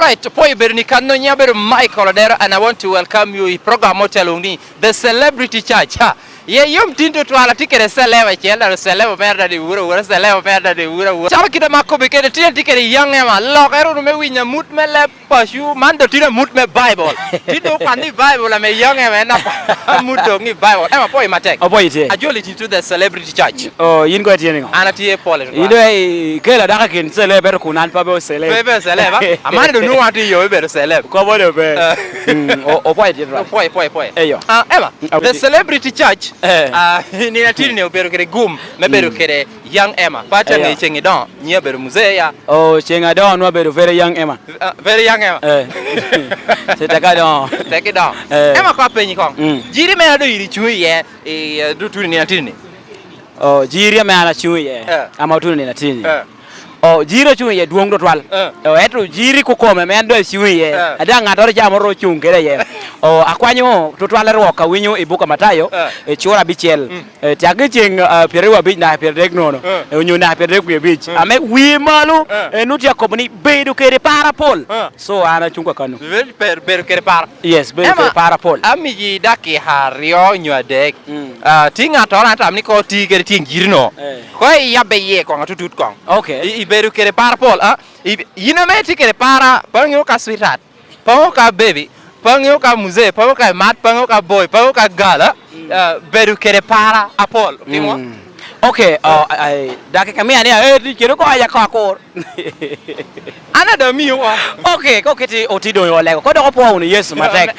Alright, poi bernikano nyaber Michael there, and I want to welcome you in program hoteluni the Celebrity Church. Ha. Ye yom tinto twala tikere seleba chela seleba merda di ura seleba merda di ura. Chala kita mako bekere tia tikere yang ema lok ero no me winya mut me le pashu mando tira mut me Bible. Tito pani Bible me yang ema na muto ngi Bible. Ema poi matek. Oh boy ite. Ajoli tinto the Celebrity Church. Oh yin go tieni. Ana tie pole. Ide kela daka kin seleba kunan pa be seleba. Bebe seleba. Amani do no ati yo be seleba. Ko bo de be. Oh boy ite. Poi. Eyo. Emma, the Celebrity Church. Ni natiri ne obero kere gum me bero kere young Emma pata ne chengi don nya bero muzeya oh chenga don no bero very young Emma se taka don Emma kwa penyi kong jiri me ado iri chui ye do turi ni natiri ne oh jiri me ala chui ye ama turi ni natiri oh jiro chui ye duong do twal oh eto jiri ko kome me ando chui ye ada ngato ja moro chung kere ye oh akwanyo to twal ro ka winyo e buka matayo e chora bichel tiage cheng perewa bi na perdek nono onyo na perdek ku bich ame wi malu nutia company bedu kere parapol so ana chungwa kanu bedu kere para yes bedu kere parapol ami ji daki hario nyadek tinga to na tam ni ko ti kere ting jirno ko ya be ye ko ngatutut kong okay bedu kere parapol yina me ti kere para pangyo ka sweetheart pangyo ka baby pangyo ka muze pangyo ka mat pangyo ka boy pangyo ka gala bedu kere para apol timo okay dake kamia ni kero ko aya ko ana da mi wa okay ko kiti otido yo lego ko do ko po ni yesu matek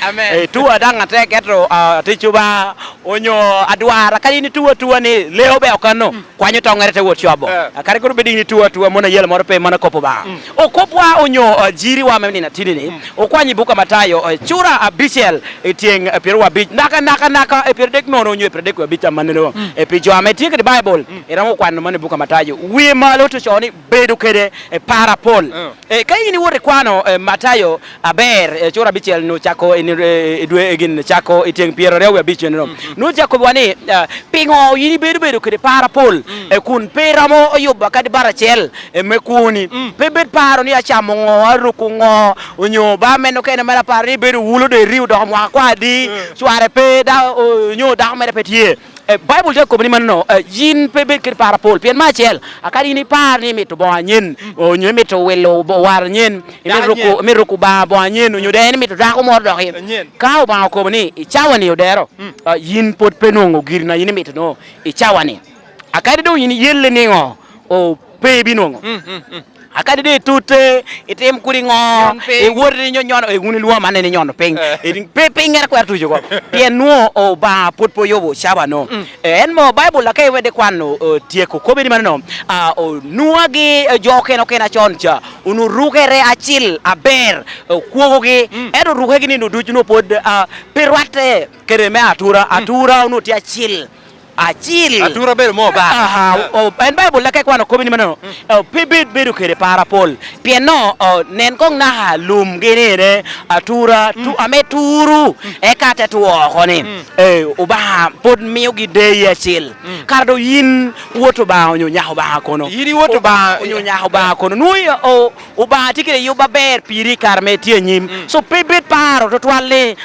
tu adanga tek etro tichuba onyo adwara kali ni tu ni leo be okano kwanyo tongere te wot yobo kare ko be ni tu mona yel moro pe mana kopo ba o kopwa onyo jiri wa me ni na tidini o kwanyi buka matayo chura abichel etieng pero wa bich naka e perdek nono onyo perdek wa bich maneno e pijo ametik di bible era mo kwano mane buka matayo wi malo to choni bedu kede parapol kai ni wore kwano matayo aber chura bichel no chako edwe egin chako itieng piero rewe bichel no chako wani pingo yini bedu kede parapol kun peramo yoba kadi barachel mekuni pebet paro ni achamo aruku ngo onyo ba meno kene mala pari bedu wulo de riu do mo akwadi suare pe da onyo da mere petie Bible je ko ni manno yin pebe kir parapol pien machel akari ni par ni mitu bo anyen o nyu mitu welo bo war nyen mi ruku ba bo anyen nyu de ni mitu da ko mo do hin ka ba ko ni ichawani odero yin pot penongo girna yin mitu no ichawani akari do yin yelle ni ngo o pebi no akadi de tute item kuringo e worri nyono e nguni luwa manene nyono peng pe ngera ko artu jogo pien no o ba potpo yobo shaba no en mo bible la kai wede kwano tie ko ko be manno o nuagi joke no kena choncha unu rugere achil aber kuogogi edo rugegi ni no dujuno pod perwate kereme atura unu ti achil atura be mo ba en bible la kai kwano ko be manno pibit bedu kere parapol pieno nen kong na lum gene atura tu ameturu e kata tu khoni uba pod miyo gi de yachil kardo yin woto ba onyo nyaho ba kono yiri woto ba onyo nyaho ba kono nuy uba tikire yuba ber piri karme tie nyim so pibit paro to twale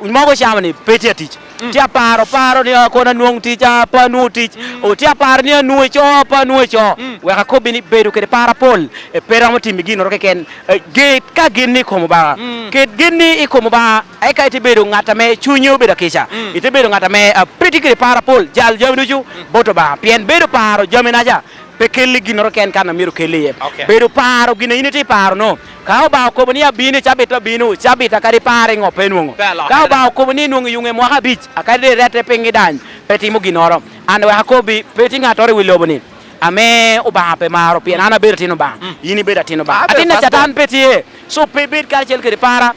mogo chamani petiatich tia paro ni ko na nuong ticha pa nu tich o tia par ni nu cho pa nu cho we ka ko bini bedu ke parapol e peramo timi gino roke ken gate ka ginni ko mo ba ke ginni i ko mo ba ay ka ite bedu ngata me chunyo be da kisha ite bedu ngata me pretty ke parapol jal jamnu ju boto ba pien bedu paro jamina ja pe kelli gino roke en kana miru kelli bedu paro gino initi paro no ka ba ko bani abini chabita binu chabita kari pare ngo penungo ka ba ko bani nungu yunge mo ha bich akade rete pengi dan peti mo ginoro ande wa ko bi peti ngatore wiloboni ame uba pe maro pien ana bertino ba yini bedatino ba atina chatan peti so pe bet ka chel ke para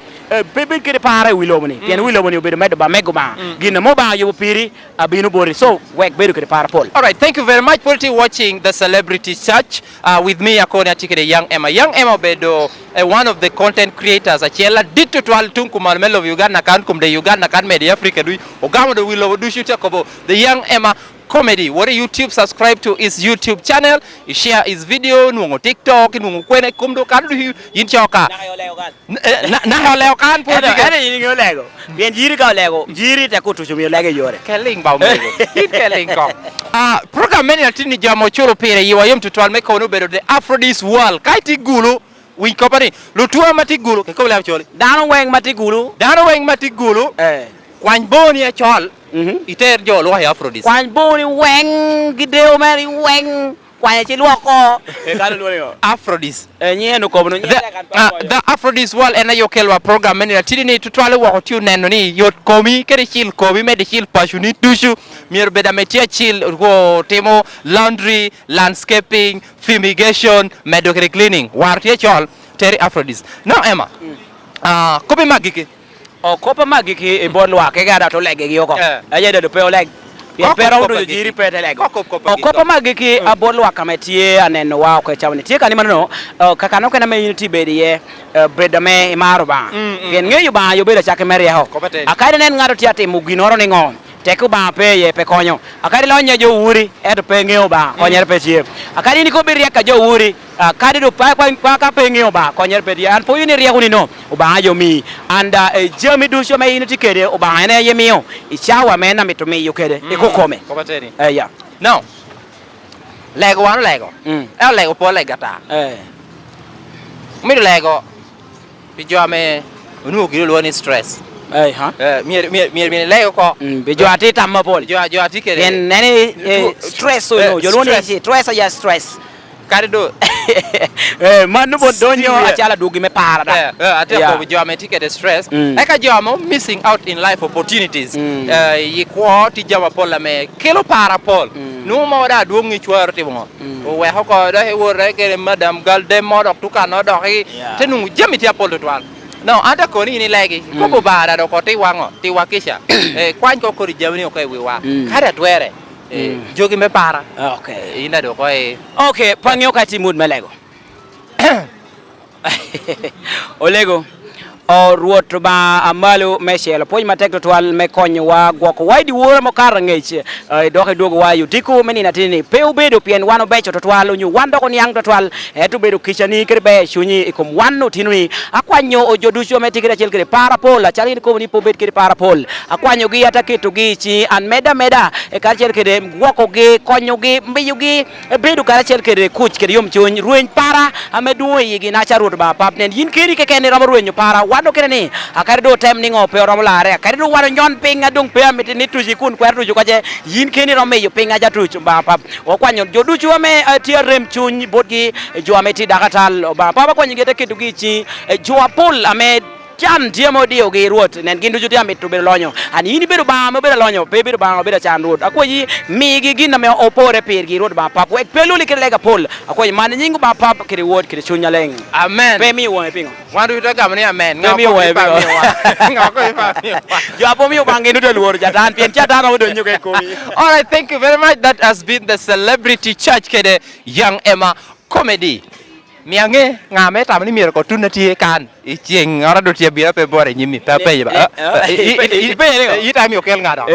bebe kere para wilomoni pien wilomoni obedo medo ba mego ba gina mo ba yo piri abinu bori so wek bedo kere para pol. All right, thank you very much for watching the Celebrity Church with me akona tikere young Emma bedo one of the content creators achela ditto twal tunku malmelo Uganda kan kum de Uganda kan media Africa du ogamo do wilo du shuta ko the young Emma Comedy. What YouTube subscribe to his YouTube channel. You share his video. Nungo TikTok. Nungo kwene kumdo kadu yin choka. Na leo kan po diga. Ada yin lego. Bien jiri ka lego. Jiri ta kutu chumi lego yore. Keling ba mego. Yin keling ko. Program meni atini jamo choro pere yiwa yem tutual me kono bedo the Afrodis World. Kaiti gulu. Wi kopani. Lutua mati gulu. Ke ko leo choli. Dano weng mati gulu. Kwany boni e chol. Iter jo lo ya Afrodis. Kwany boni weng gideo meri weng kwany chi luoko. Afrodis. Nyeno ko no the Afrodis World ena yo kelwa program meni atini ni tutwale wo tiu neno ni yot komi kere chil komi mede chil pasuni tushu mier beda metia chil go temo laundry, landscaping, fumigation, medical cleaning. Wartie chol teri Afrodis. Now Emma. Kopi magiki. Kopa magiki e bon wa ke gada to lege gi yoko aje de pe leg ya pero do jiri pe de leg kopa magiki a bon wa kametie anen wa ko chawni tie kan mano kaka no kana me unity be de breda me maruba gen ngeyu ba yo be da chake mere ho akade nen ngado tiate muginoro ni ngom teku ba pe ye pe konyo akade lo nya jo wuri e to pe ngeo ba konyer pe tie akade ni ko be rieka jo wuri kadi do pa ka pe ngeo ba konyer pe dia an po yini rieko ni no ba yo mi anda jemi du sho me unity kede o ba ene ye mi o ichawa me na mitumi yo kede e ko kome ko bateri ya no lego wan lego lego po legata mi lego bi jo me unu gi lo ni stress mi lego ko be jo ati tamma pol jo ati kede en nene stress so no jo lo ni stress ya stress karido manu bo donyo achala dugi me para da ate ko jo me ticket stress e ka jo mo missing out in life opportunities yi ko ti jama pola me kilo para pol no mo da du ngi chwar ti mo o we ho ko da he wore ke madam gal de mo dok tu kan no dok te nu jami ti apol to twal no anda ko ni legi ko ko bara do ko ti wango ti wakisha kwan ko ko jamni ko e wi wa kada twere jogi me para okay ina do ko okay pangyo ka ti mood melego olego o ruoto ba amalo meshelo poj matek twal me konyo wa goko waidi wora mo kar ngech doke dogo wa yutiku meni natini peu bedo pien wano becho to twal nyu wando ko nyang to twal eto bedo kichani kirbe shunyi ikom wano tinui akwanyo o jodusho metikira chel kire para pol achali ko ni pobet kire para pol akwanyo gi ata keto gi chi an meda e kar chel kire goko gi konyo gi mbiyu gi bedo kar chel kire kuch kire yom chuny rueny para ameduo yigi na charut ba papnen yin kiri ke ken ram ruenyo para wado kene ni akari do tem ni ngope rom lare akari do waro nyon pinga dung pe amiti ni tuji kun kwer tuju kaje yin keni rom yo pinga ja tuju ba pap o kwanyo joduchu ame tie rem chuny bodgi jo ameti dagatal ba papa kwanyo gete kitu gichi jo apol ame chan tiemo dio gi ruot nen gindu juti amit to be lonyo ani ini bedo ba me be lonyo pe bedo ba be chan ruot akoyi mi gi gina me opore per gi ruot ba pap ek pelu li lega pol akoyi man nyingu ba pap kiri ruot kiri chunya leng amen pe mi wo me pingo wandu to gam ni amen ngako pa mi jo apo mi bangi nu to luor jatan pien jatan o do nyuke ko mi all right, thank you very much. That has been the celebrity church kede Young Emma Comedy. Miange ngame tamni mir ko tunati kan iching ora do tie bira pe bore nyimi pe pe ba i ta mi okel ngada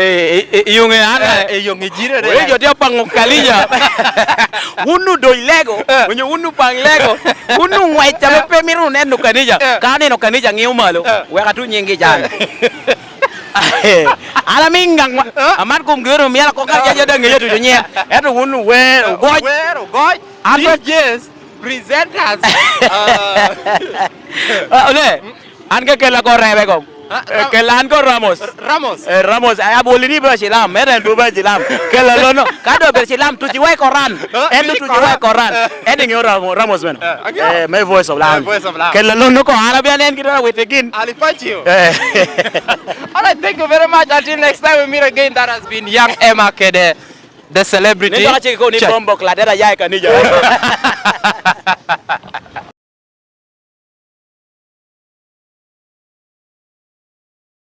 yunge ana yunge jire de jo dia pango kalija unu do lego unyu unu pang lego unu ngwai ta pe miru ne no kanija kane no kanija ngiu malo we ka tu nyingi jana ala mingang amat kum gero mi ala ko ka ja de ngeyo to nye eto unu we goj yes presenters ole an ke la ko rebe ko ke lan ko Ramos ay abolini ba silam meren du ba silam ke la lono kado be silam tu jiwai koran endu tu jiwai koran eding yo Ramos men my voice of lam ke la lono ko arabian en kita wait again ali fachu all right, thank you very much. Until next time we meet again. That has been Young Emma Kede, the celebrity. Ni bombo kladera yai kanija.